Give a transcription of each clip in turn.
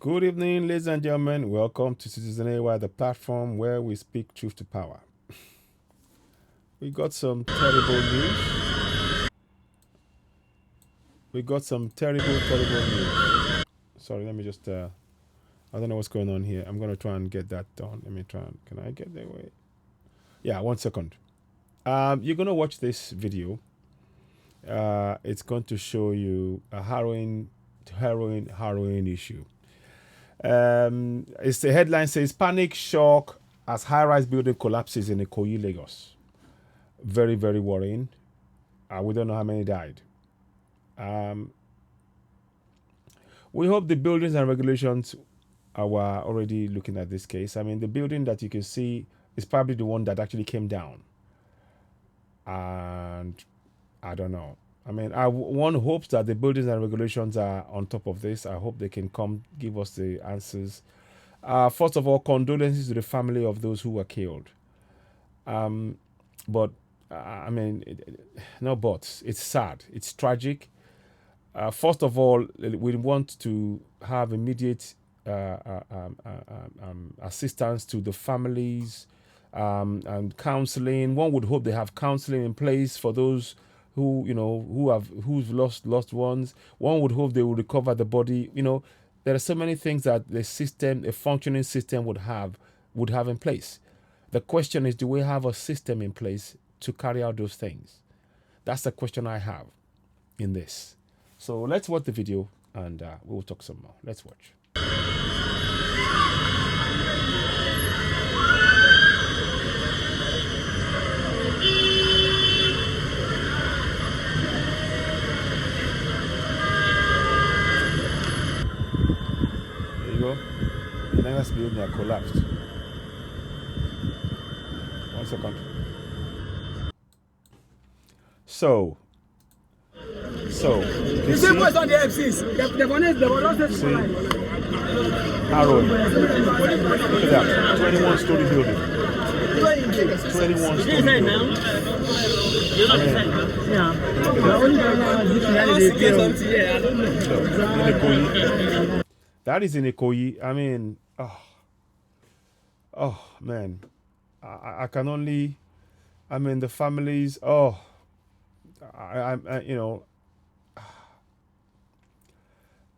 Good evening, ladies and gentlemen. Welcome to Citizen AY, the platform where we speak truth to power. We got some terrible news. Terrible news. Sorry, let me just, I don't know what's going on here. I'm going to try and get that done. Let me try and, can I get there? Wait. Yeah, 1 second. You're going to watch this video. It's going to show you a harrowing issue. It's the headline says panic shock as high-rise building collapses in Ikoyi, Lagos. Very, very worrying. We don't know how many died. We hope the buildings and regulations are already looking at this case. I mean, the building that you can see is probably the one that actually came down. And I don't know. I mean, one hopes that the buildings and regulations are on top of this. I hope they can come give us the answers. First of all, condolences to the family of those who were killed. But, I mean, no buts. It's sad. It's tragic. First of all, we want to have immediate assistance to the families and counseling. One would hope they have counseling in place for those who've lost loved ones. One would hope they will recover the body. There are so many things that a functioning system would have in place. The question is, do we have a system in place to carry out those things? That's the question I have in this. So let's watch the video and we'll talk some more. Let's watch. The next building had collapsed. 1 second. So you see on the FCs. Harold, look at that, 21-story building. 21-story building. That is in Ikoyi. I mean, oh man, I can only, I mean, the families.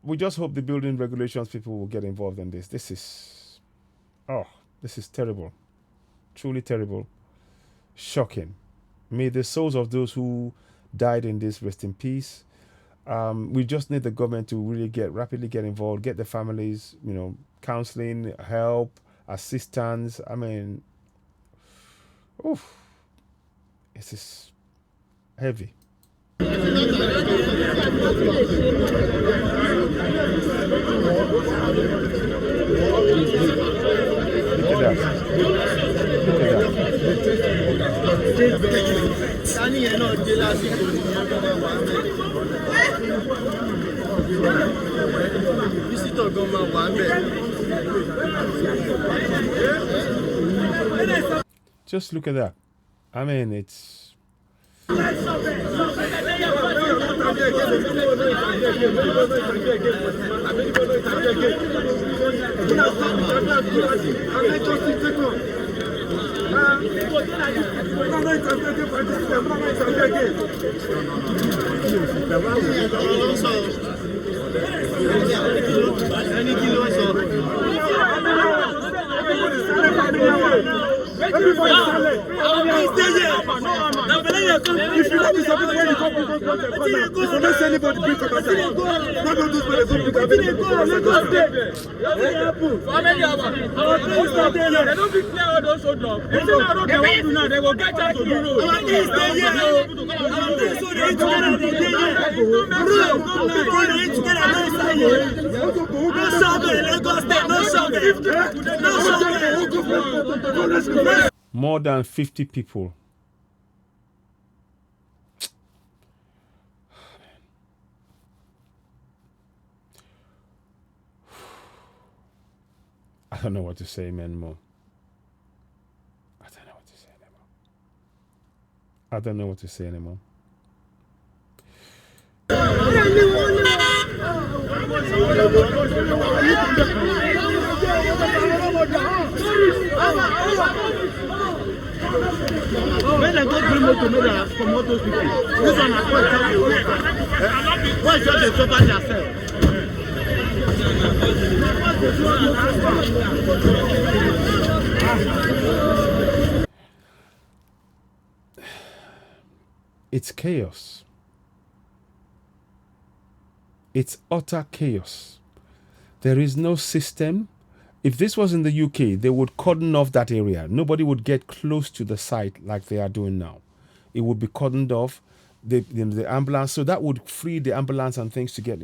We just hope the building regulations people will get involved in this. This is terrible, truly terrible, shocking. May the souls of those who died in this rest in peace. We just need the government to really rapidly get involved, get the families, counseling, help, assistance. I mean, this is heavy. Look at that. Just look at that. I mean, it's if you want to support when you come, if you don't say anybody, bring contact. Not going to do the they don't be clear all those hold up. They will get out to the road. More than 50 people. I don't know what to say anymore. I don't know what to say anymore. When they go bring motor, make them promote those people. This one are quite tell you. Why just they suffer themselves? It's chaos. It's utter chaos. There is no system. If this was in the UK, they would cordon off that area. Nobody would get close to the site like they are doing now. It would be cordoned off, the ambulance. So that would free the ambulance and things to get,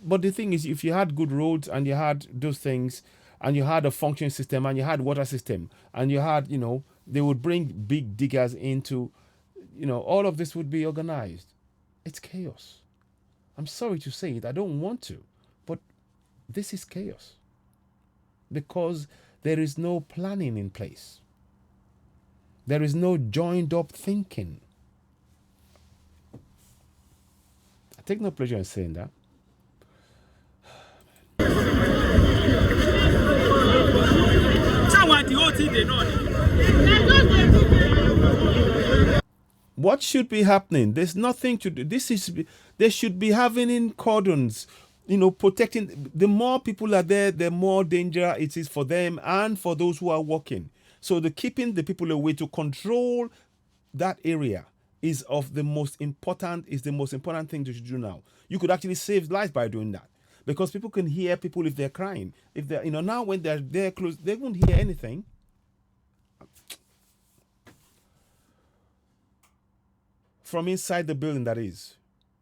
but the thing is, if you had good roads and you had those things, and you had a functioning system and you had water system, and you had, they would bring big diggers into, all of this would be organized. It's chaos. I'm sorry to say it. I don't want to, but this is chaos because there is no planning in place. There is no joined up thinking. I take no pleasure in saying that. What should be happening? There's nothing to do. They should be having in cordons, protecting. The more people are there, the more danger it is for them and for those who are walking. So keeping the people away to control that area is the most important thing to do now. You could actually save lives by doing that, because people can hear people if they're crying. If they're, now when they're close, they won't hear anything. From inside the building, that is.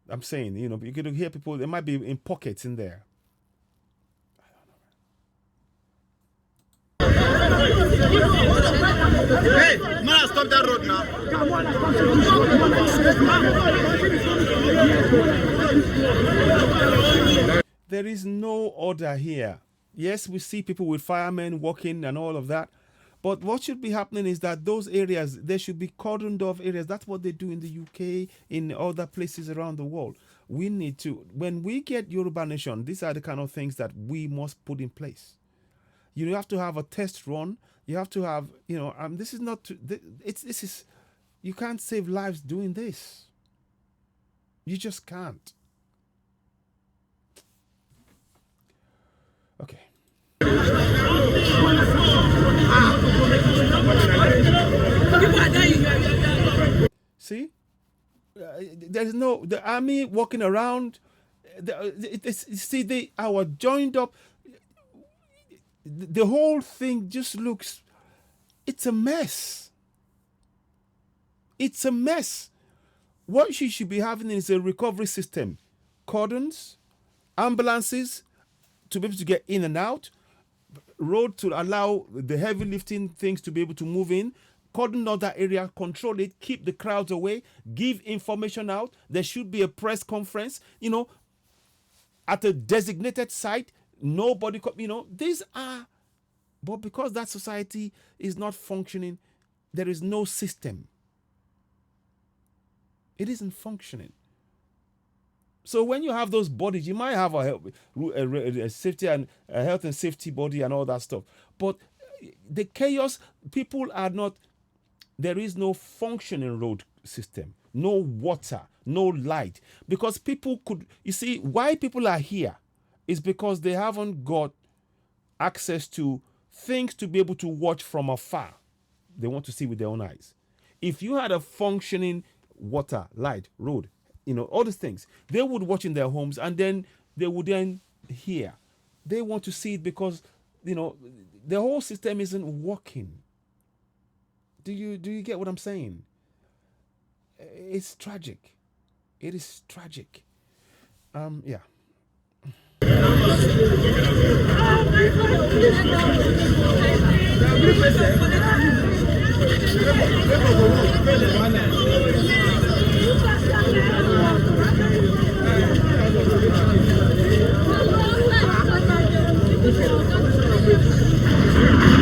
I'm saying, you could hear people, they might be in pockets in there. Hey, man, stop that road now. There is no order here. Yes, we see people with firemen walking and all of that. But what should be happening is that those areas, there should be cordoned off areas. That's what they do in the UK, in other places around the world. We need to, when we get Yoruba Nation, these are the kind of things that we must put in place. You have to have a test run. You have to have, this is not, you can't save lives doing this. You just can't. Okay. See, there's the army walking around. They are joined up. The whole thing just looks. It's a mess. It's a mess. What you should be having is a recovery system, cordons, ambulances to be able to get in and out, road to allow the heavy lifting things to be able to move in, cordon out that area, control it, keep the crowds away, give information out. There should be a press conference, at a designated site. Nobody, these are, but because that society is not functioning, there is no system. It isn't functioning. So when you have those bodies, you might have a safety and a health and safety body and all that stuff. But the chaos, people are not, there is no functioning road system, no water, no light. Because people could, you see, why people are here is because they haven't got access to things to be able to watch from afar. They want to see with their own eyes. If you had a functioning water, light, road, all these things, they would watch in their homes and then they would then hear. They want to see it because, the whole system isn't working. Do you get what I'm saying? It's tragic. It is tragic. Yeah.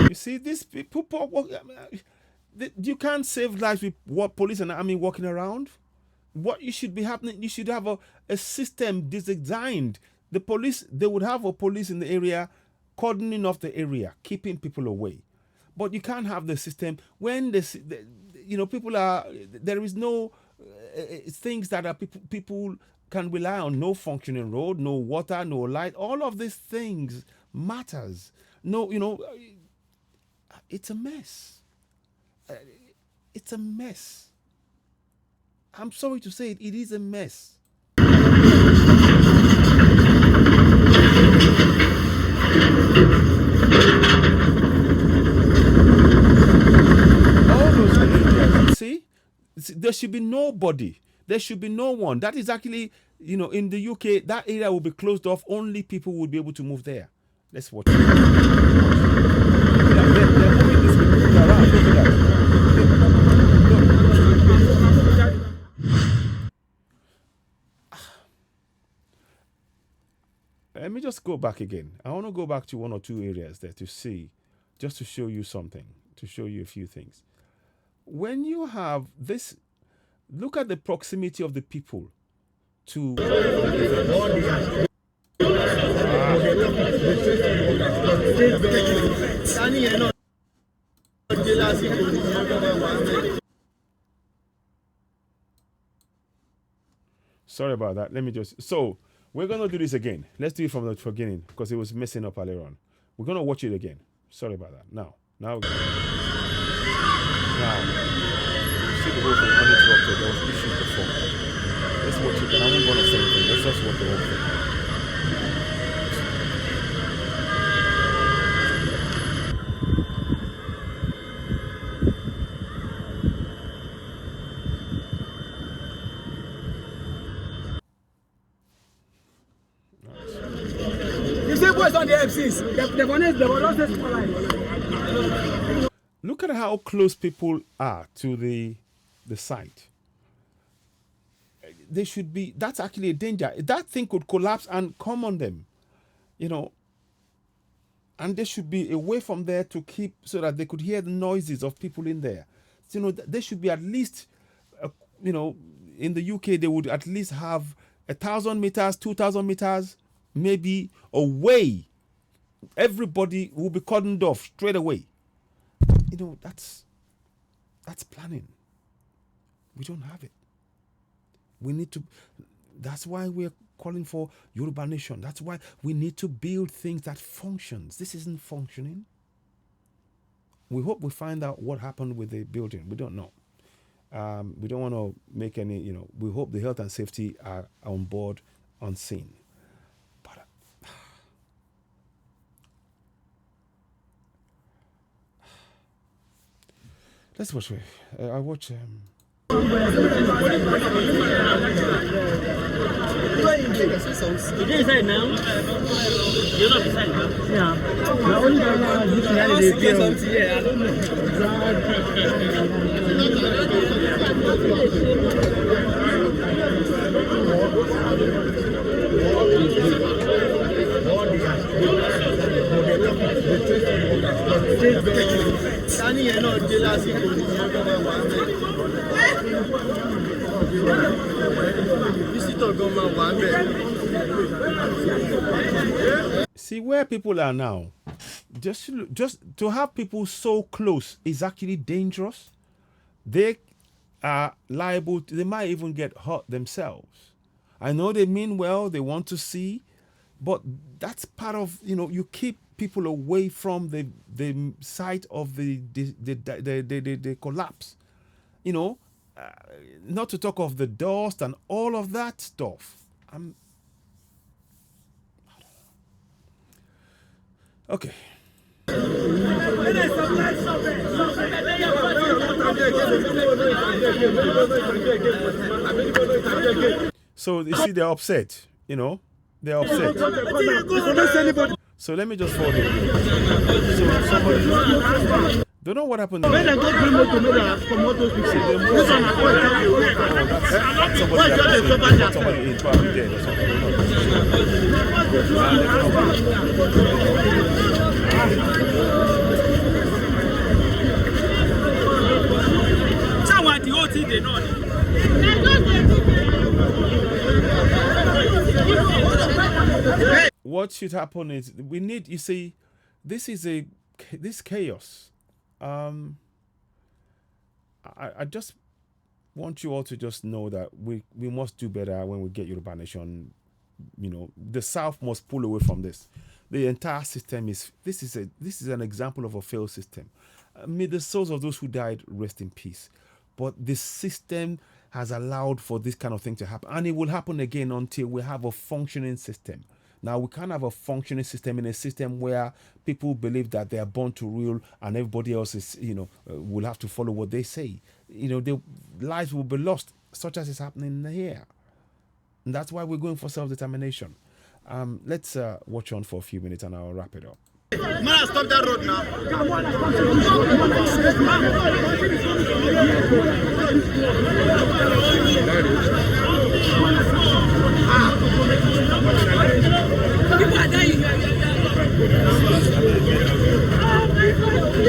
You see, these people, you can't save lives with what police and army walking around. What you should be happening, you should have a system designed The police, they would have a police in the area cordoning off the area, keeping people away. But you can't have the system when people are, there is no things that are people can rely on. No functioning road, no water, no light. All of these things matters. No, it's a mess. It's a mess. I'm sorry to say it is a mess. All those areas, see, there should be nobody. There should be no one. That is actually, in the UK, that area will be closed off. Only people will be able to move there. Let's watch it. They're moving these people around. Look at that. Let me just go back again. I want to go back to one or two areas there to see, just to show you something, to show you a few things. When you have this, look at the proximity of the people to Sorry about that. Let me just, so we're going to do this again. Let's do it from the beginning because it was messing up earlier on. We're going to watch it again. Sorry about that. Now, see the whole thing uninterrupted. There was issues before. Let's watch it. And I won't want to say anything. Let's just watch the whole thing. On the FCs. Look at how close people are to the site. They should be, that's actually a danger. That thing could collapse and come on them, and they should be away from there to keep, so that they could hear the noises of people in there. They should be at least, in the UK, they would at least have 1,000 meters, 2,000 meters, maybe away. Everybody will be cordoned off straight away. That's planning. We don't have it. We need to. That's why we're calling for Yoruba Nation. That's why we need to build things that functions. This isn't functioning. We hope we find out what happened with the building. We don't know. We don't want to make any. We hope the health and safety are on board, on scene. Let's watch it. I watch. You inside now? You're not inside now? Yeah. The only guy now is looking at the video. I don't See where people are now. Just to have people so close is actually dangerous. They are liable to, they might even get hurt themselves. I know they mean well, they want to see, but that's part of, you keep people away from the site of the collapse. Not to talk of the dust and all of that stuff. Okay. So you see, they're upset. They're upset. So let me just forward it. So somebody don't know what happened. When I got Grimo to make a promote those people, this one I somebody is probably dead or something. Someone the whole thing they know. what should happen is we need. You see, this chaos. I just want you all to just know that we must do better when we get Yoruba Nation. The South must pull away from this. The entire system is this is an example of a failed system. May the souls of those who died rest in peace. But the system has allowed for this kind of thing to happen, and it will happen again until we have a functioning system. Now, we can't have a functioning system in a system where people believe that they are born to rule and everybody else is, will have to follow what they say. Their lives will be lost, such as is happening here. And that's why we're going for self-determination. Let's watch on for a few minutes and I'll wrap it up. Man, stop that road now.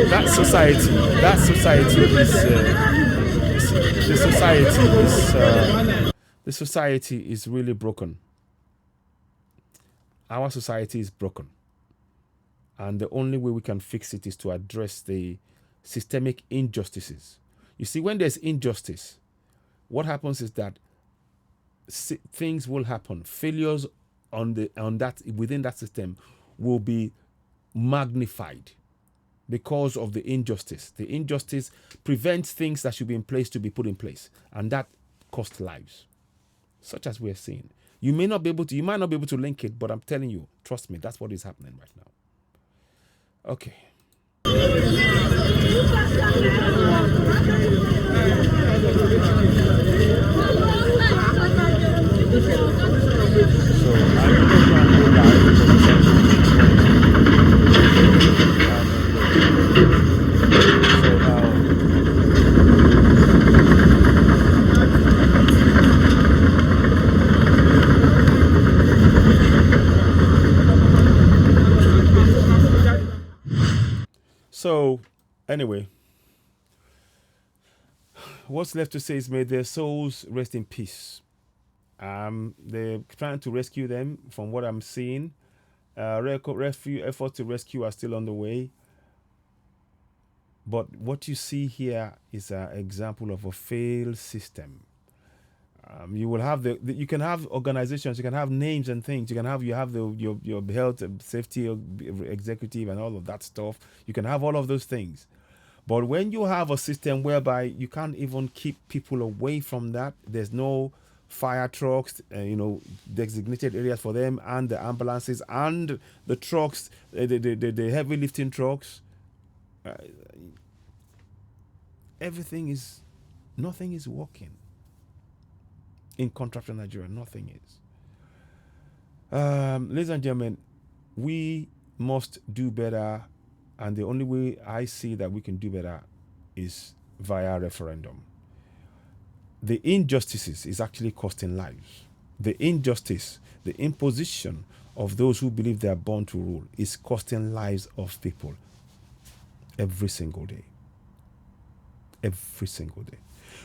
That society the society is really broken. Our society is broken. And the only way we can fix it is to address the systemic injustices. You see, when there's injustice, what happens is that things will happen. Failures within that system will be magnified because of the injustice. The injustice prevents things that should be in place to be put in place, and that costs lives, such as we're seeing. You might not be able to link it, but I'm telling you, trust me, that's what is happening right now. Okay. So I'm going to try and go live. So now. So, anyway, what's left to say is may their souls rest in peace. They're trying to rescue them from what I'm seeing. Efforts to rescue are still on the way. But what you see here is an example of a failed system. You will have you can have organizations, you can have names and things. You have your health and safety executive and all of that stuff. You can have all of those things. But when you have a system whereby you can't even keep people away from that, there's no fire trucks, designated areas for them, and the ambulances and the trucks, the heavy lifting trucks. Nothing is working. In contraction Nigeria, nothing is. Ladies and gentlemen, we must do better, and the only way I see that we can do better is via referendum. The injustices is actually costing lives. The injustice, the imposition of those who believe they are born to rule is costing lives of people every single day. Every single day.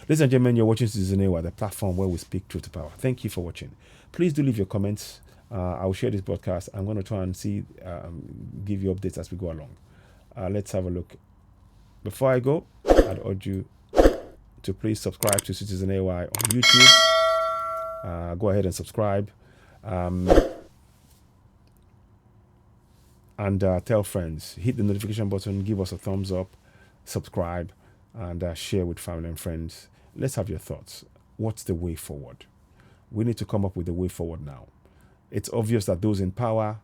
Ladies and gentlemen, you're watching Citizen AY, the platform where we speak truth to power. Thank you for watching. Please do leave your comments. I will share this broadcast. I'm going to try and give you updates as we go along. Let's have a look. Before I go, I'd urge you to please subscribe to Citizen AY on YouTube. Go ahead and subscribe. And tell friends. Hit the notification button. Give us a thumbs up. Subscribe. And share with family and friends. Let's have your thoughts. What's the way forward? We need to come up with the way forward now. It's obvious that those in power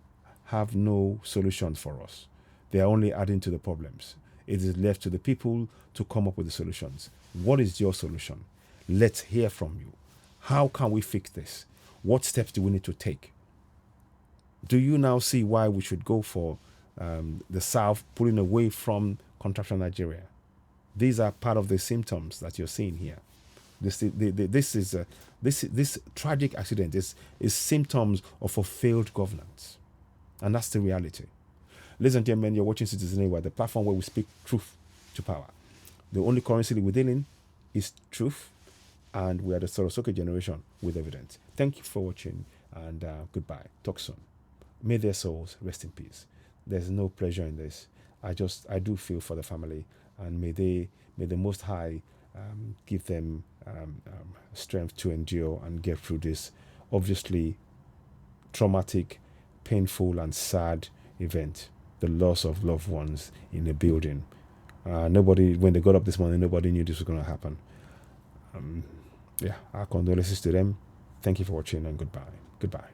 have no solutions for us. They are only adding to the problems. It is left to the people to come up with the solutions. What is your solution? Let's hear from you. How can we fix this? What steps do we need to take? Do you now see why we should go for the South pulling away from contraction Nigeria? These are part of the symptoms that you're seeing here. This tragic accident is symptoms of a failed governance, and that's the reality. Ladies and gentlemen, you're watching Citizen AY, the platform where we speak truth to power. The only currency we're dealing in is truth, and we are the Sorosoke generation with evidence. Thank you for watching, and goodbye. Talk soon. May their souls rest in peace. There's no pleasure in this. I do feel for the family, and may the Most High give them strength to endure and get through this obviously traumatic, painful, and sad event, the loss of loved ones in a building. Nobody, when they got up this morning, nobody knew this was going to happen. Yeah, our condolences to them. Thank you for watching, and goodbye. Goodbye.